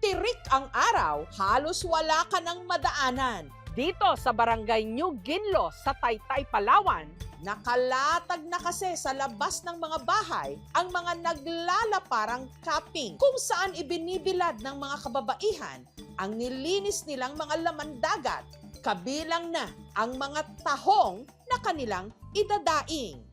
tirik ang araw, halos wala ka ng madaanan. Dito sa Barangay New Ginlo sa Taytay, Palawan, nakalatag na kasi sa labas ng mga bahay ang mga naglalaparang camping kung saan ibinibilad ng mga kababaihan ang nilinis nilang mga laman dagat, kabilang na ang mga tahong na kanilang idadaing.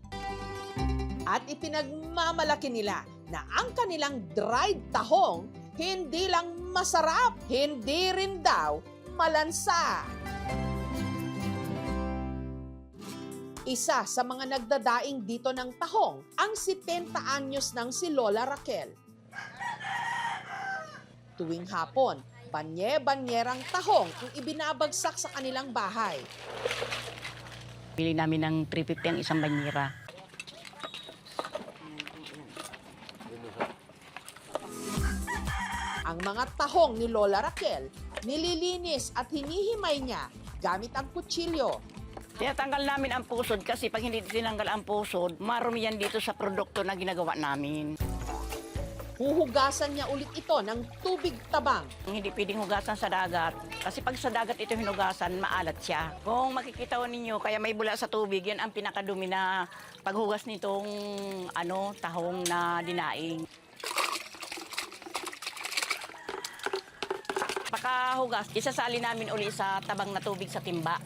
At ipinagmamalaki nila na ang kanilang dried tahong hindi lang masarap, hindi rin daw malansa. Isa sa mga nagdadaing dito ng tahong ang 70 anyos ng si Lola Raquel. Tuwing hapon, banye-banyerang tahong ang ibinabagsak sa kanilang bahay. Bili namin ng 350 ang isang banyera. Ang mga tahong ni Lola Raquel, nililinis at hinihimay niya gamit ang kutsilyo. Tinatanggal namin ang pusod kasi pag hindi tinanggal ang pusod, marumi yan dito sa produkto na ginagawa namin. Huhugasan niya ulit ito ng tubig tabang. Hindi pwedeng hugasan sa dagat kasi pag sa dagat ito hinugasan, maalat siya. Kung makikita ninyo, kaya may bula sa tubig, yan ang pinakadumi na paghugas nitong tahong na dinaing. Pagkahugas, isasali namin uli sa tabang na tubig sa timba.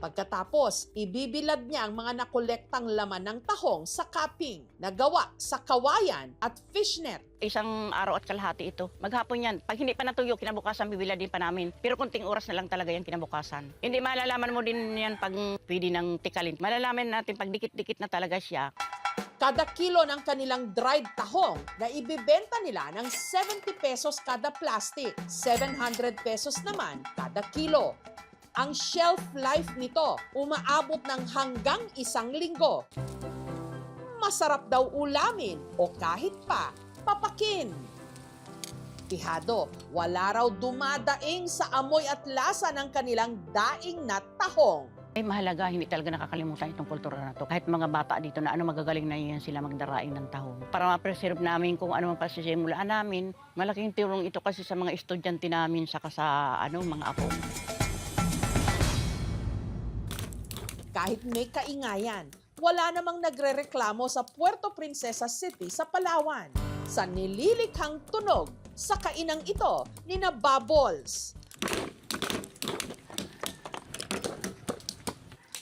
Pagkatapos, ibibilad niya ang mga nakolektang laman ng tahong sa cupping na gawa sa kawayan at fishnet. Isang araw at kalahati ito. Maghapon yan. Pag hindi pa natuyo, kinabukasan bibiladin pa namin. Pero kunting oras na lang talaga yan kinabukasan. Hindi malalaman mo din yan pag pwede ng tikalin. Malalaman natin pag dikit-dikit na talaga siya. Kada kilo ng kanilang dried tahong na ibibenta nila ng 70 pesos kada plastic, 700 pesos naman kada kilo. Ang shelf life nito umaabot ng hanggang 1 linggo. Masarap daw ulamin o kahit pa papakin. Tihado, wala raw dumadaing sa amoy at lasa ng kanilang daing na tahong. Ay mahalaga, hindi talaga nakakalimutan itong kultura na to. Kahit mga bata dito na magagaling na yan sila magdaraing ng tahong. Para ma-preserve namin kung ano man pasisimulaan namin, malaking tulong ito kasi sa mga estudyante namin saka sa mga apo. Kahit may kaingayan, wala namang nagrereklamo sa Puerto Princesa City sa Palawan sa nililikhang tunog sa kainang ito ni na Bubbles.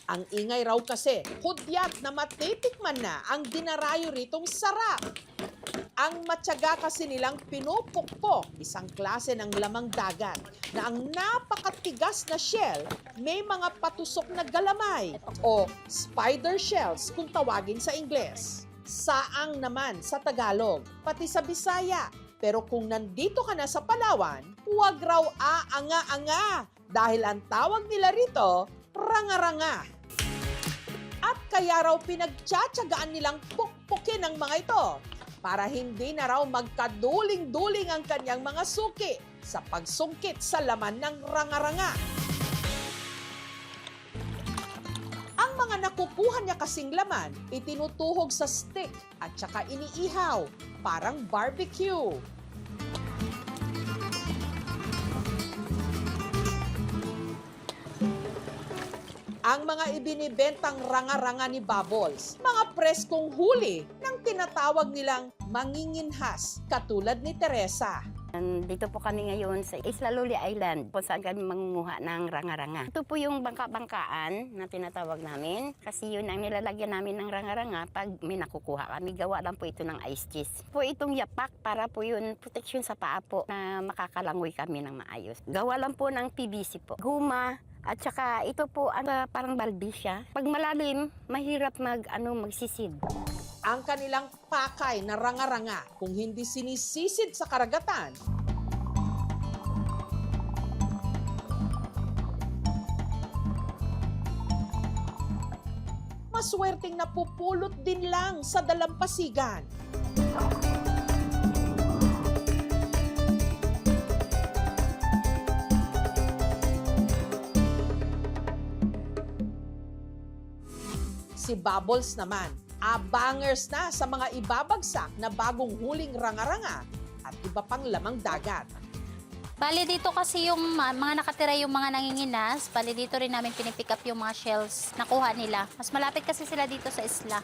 Ang ingay raw kasi, hudyat na matitikman na ang dinarayo ritong sarap. Ang matyaga kasi nilang pinupukpok, isang klase ng lamang dagat, na ang napakatigas na shell may mga patusok na galamay o spider shells kung tawagin sa Ingles. Saang naman sa Tagalog, pati sa Bisaya. Pero kung nandito ka na sa Palawan, huwag raw aanga-anga dahil ang tawag nila rito, ranga-ranga. At kaya raw pinagtsatsagaan nilang pukpukin ang mga ito para hindi na raw magkaduling-duling ang kanyang mga suki sa pagsungkit sa laman ng ranga-ranga. Ang mga nakukuha niya kasing laman, itinutuhog sa stick at saka iniihaw, parang barbecue. Ang mga ibinibentang ranga-ranga ni Bubbles, mga preskong huli ng tinatawag nilang manginginhas, katulad ni Teresa. Dito po kami ngayon sa Isla Loli Island, kung saan kami mangunguha ng ranga-ranga. Ito po yung bangka-bangkaan na tinatawag namin, kasi yun ang nilalagyan namin ng ranga-ranga pag may nakukuha kami. Gawa lang po ito ng ice cheese. Po itong yapak para po yun protection sa paa po na makakalangoy kami ng maayos. Gawa lang po ng PVC po. Guma, at saka ito po parang balbi siya. Pag malalim, mahirap magsisid. Ang kanilang pakay na ranga-ranga kung hindi sinisisid sa karagatan, maswerteng napupulot din lang sa dalampasigan. Si Bubbles naman, abangers na sa mga ibabagsak na bagong huling ranga-ranga at iba pang lamang dagat. Bali dito kasi yung mga nakatira yung mga nanginginas, bali dito rin namin pinipick up yung mga shells nakuha nila. Mas malapit kasi sila dito sa isla.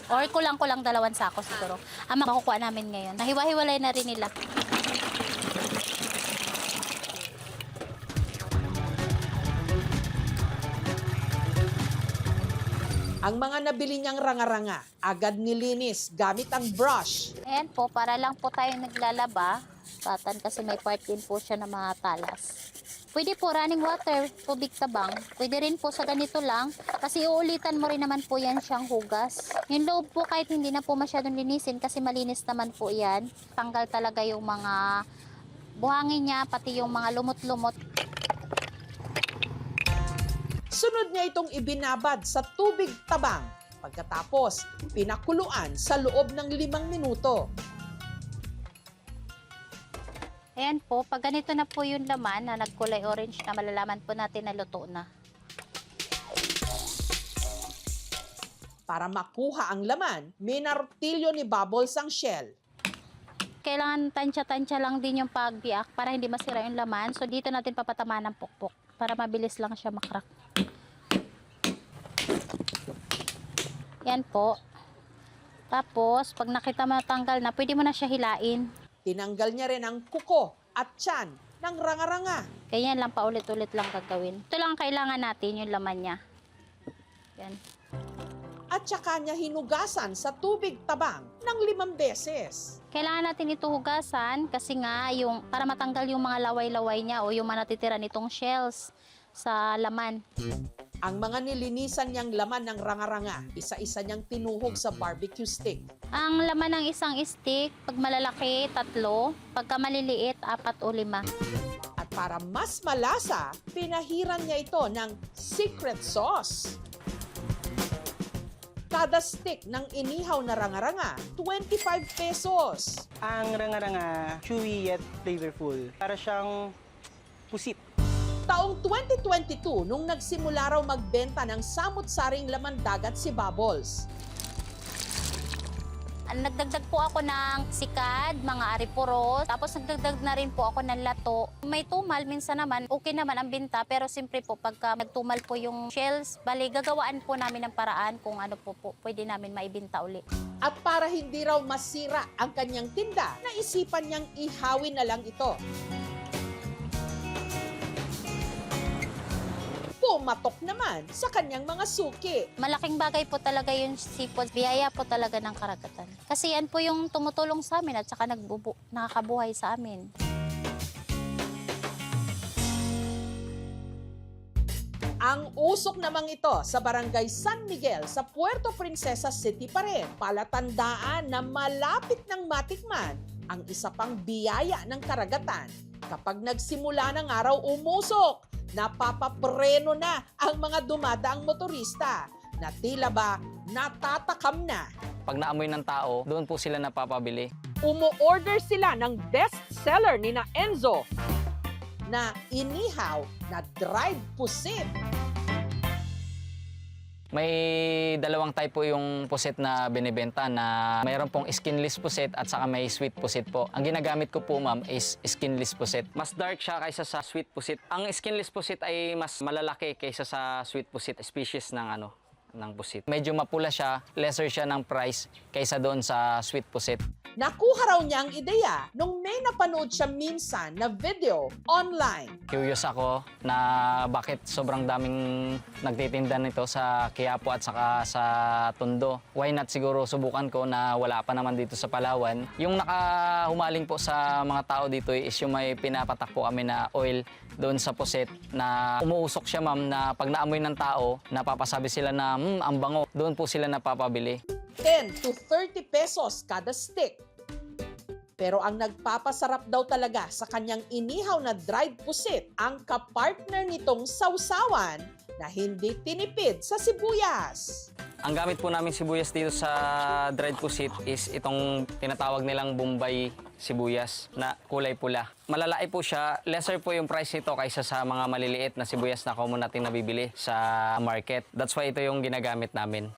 Or kulang-kulang 2 sako siguro. Ang makukuha namin ngayon. Nahiwa-hiwalay na rin nila. Ang mga nabili niyang ranga-ranga, agad nilinis gamit ang brush. Ayan po, para lang po tayong naglalaba. Patan kasi may part din po siya ng mga talas. Pwede po running water, tubig tabang. Pwede rin po sa ganito lang kasi uulitan mo rin naman po yan siyang hugas. Yung loob po kahit hindi na po masyadong linisin kasi malinis naman po yan. Tanggal talaga yung mga buhangin niya, pati yung mga lumot-lumot. Sunod niya itong ibinabad sa tubig tabang. Pagkatapos, pinakuluan sa loob ng 5 minuto. Ayan po, pag ganito na po yung laman na nagkulay orange na, malalaman po natin na luto na. Para makuha ang laman, minartilyo ni Bubbles ang shell. Kailangan tansya-tansya lang din yung pagbiak para hindi masira yung laman. So dito natin papatamaan ng pukpok para mabilis lang siya makrak. Yan po. Tapos, pag nakita mo natanggal na, pwede mo na siya hilain. Tinanggal niya rin ang kuko at tiyan ng ranga-ranga. Ganyan lang, paulit-ulit lang gagawin. Ito lang ang kailangan natin, yung laman niya. Yan. At saka niya hinugasan sa tubig tabang ng 5 beses. Kailangan natin ito hugasan kasi nga yung, para matanggal yung mga laway-laway niya o yung mga natitira nitong shells sa laman. Ang mga nilinisan niyang laman ng ranga-ranga, isa-isa niyang tinuhog sa barbecue stick. Ang laman ng isang stick, pag malalaki, 3. Pagka maliliit, 4 o 5. At para mas malasa, pinahiran niya ito ng secret sauce. Kada stick ng inihaw na ranga-ranga, 25 pesos. Ang ranga-ranga, chewy yet flavorful. Para siyang pusit. Taong 2022 nung nagsimula raw magbenta ng samut-saring laman dagat si Bubbles. Nagdagdag po ako ng sikad, mga aripuros, tapos nagdagdag na rin po ako ng lato. May tumal, minsan naman, okay naman ang binta, pero siyempre po pagka nagtumal po yung shells, bali gagawaan po namin ng paraan kung ano po pwede namin maibinta uli. At para hindi raw masira ang kanyang tinda, naisipan niyang ihawin na lang ito. Pumatok naman sa kanyang mga suki. Malaking bagay po talaga yung seafood, biyaya po talaga ng karagatan. Kasi yan po yung tumutulong sa amin at saka nakakabuhay sa amin. Ang usok namang ito sa Barangay San Miguel sa Puerto Princesa City pa rin. Palatandaan na malapit ng matikman ang isa pang biyaya ng karagatan. Kapag nagsimula ng araw umusok, napapapreno na ang mga dumadaang motorista na tila ba natatakam na. Pag naamoy ng tao, doon po sila napapabili. Umu-order sila ng best seller ni na Enzo na inihaw na dried pusit. May 2 type po yung pusit na binibenta na mayroon pong skinless pusit at saka may sweet pusit po. Ang ginagamit ko po ma'am is skinless pusit. Mas dark siya kaysa sa sweet pusit. Ang skinless pusit ay mas malalaki kaysa sa sweet pusit, species ng pusit. Medyo mapula siya, lesser siya ng price kaysa doon sa sweet pusit. Nakuha raw niya ang ideya nung may napanood siya minsan na video online. Curious ako na bakit sobrang daming nagtitinda nito sa Quiapo at saka sa Tondo. Why not siguro subukan ko na wala pa naman dito sa Palawan. Yung nakahumaling po sa mga tao dito is yung may pinapatak po kami na oil doon sa pusit na umuusok siya ma'am na pag naamoy ng tao, napapasabi sila na ang bango. Doon po sila napapabili. 10 to 30 pesos kada stick. Pero ang nagpapasarap daw talaga sa kanyang inihaw na dried pusit ang kapartner nitong sausawan na hindi tinipid sa sibuyas. Ang gamit po namin sibuyas dito sa dried pusit is itong tinatawag nilang Bombay sibuyas na kulay pula. Malalaki po siya, lesser po yung price nito kaysa sa mga maliliit na sibuyas na common natin nabibili sa market. That's why ito yung ginagamit namin.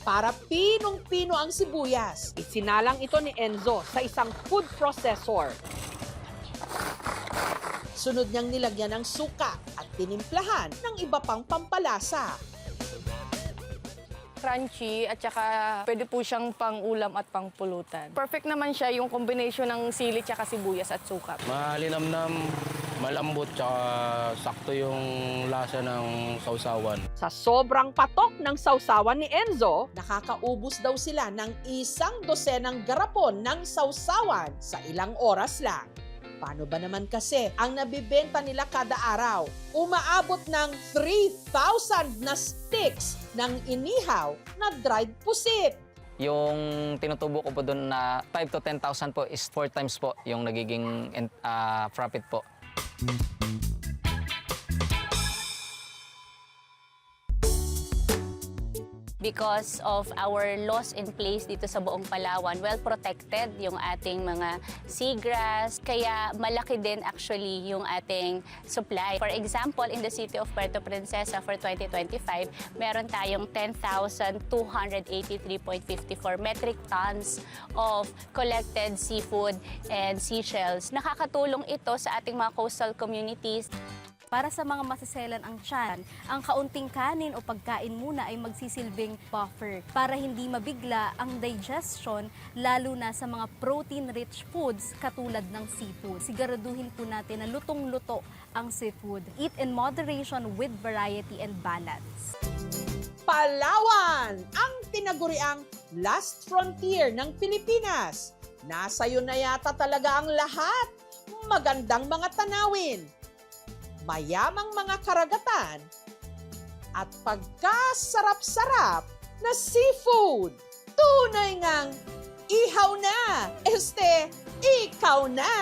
para pinong-pino ang sibuyas. Isinalang ito ni Enzo sa isang food processor. Sunod niyang nilagyan ng suka at tinimplahan ng iba pang pampalasa. Crunchy at saka pwede po siyang pang-ulam at pang-pulutan. Perfect naman siya yung combination ng sili tsaka sibuyas at suka. Malinamnam, malambot, tsaka sakto yung lasa ng sausawan. Sa sobrang patok ng sausawan ni Enzo, Nakakaubos daw sila ng 1 dosenang garapon ng sausawan sa ilang oras lang. Paano ba naman kasi ang nabibenta nila kada araw? Umaabot ng 3,000 na sticks ng inihaw na dried pusit. Yung tinutubo ko po doon na 5 to 10,000 po is 4 times po yung nagiging profit po. Because of our laws in place dito sa buong Palawan, well protected yung ating mga seagrass, kaya malaki din actually yung ating supply. For example, in the city of Puerto Princesa for 2025, meron tayong 10,283.54 metric tons of collected seafood and seashells. Nakakatulong ito sa ating mga coastal communities. Para sa mga masiselan ang tiyan, ang kaunting kanin o pagkain muna ay magsisilbing buffer para hindi mabigla ang digestion, lalo na sa mga protein-rich foods katulad ng seafood. Siguraduhin po natin na lutong-luto ang seafood. Eat in moderation with variety and balance. Palawan, ang tinaguriang last frontier ng Pilipinas. Nasa iyo na yata talaga ang lahat. Magandang mga tanawin, mayamang mga karagatan, at pagkasarap-sarap na seafood. Tunay ngang ihaw na, ikaw na!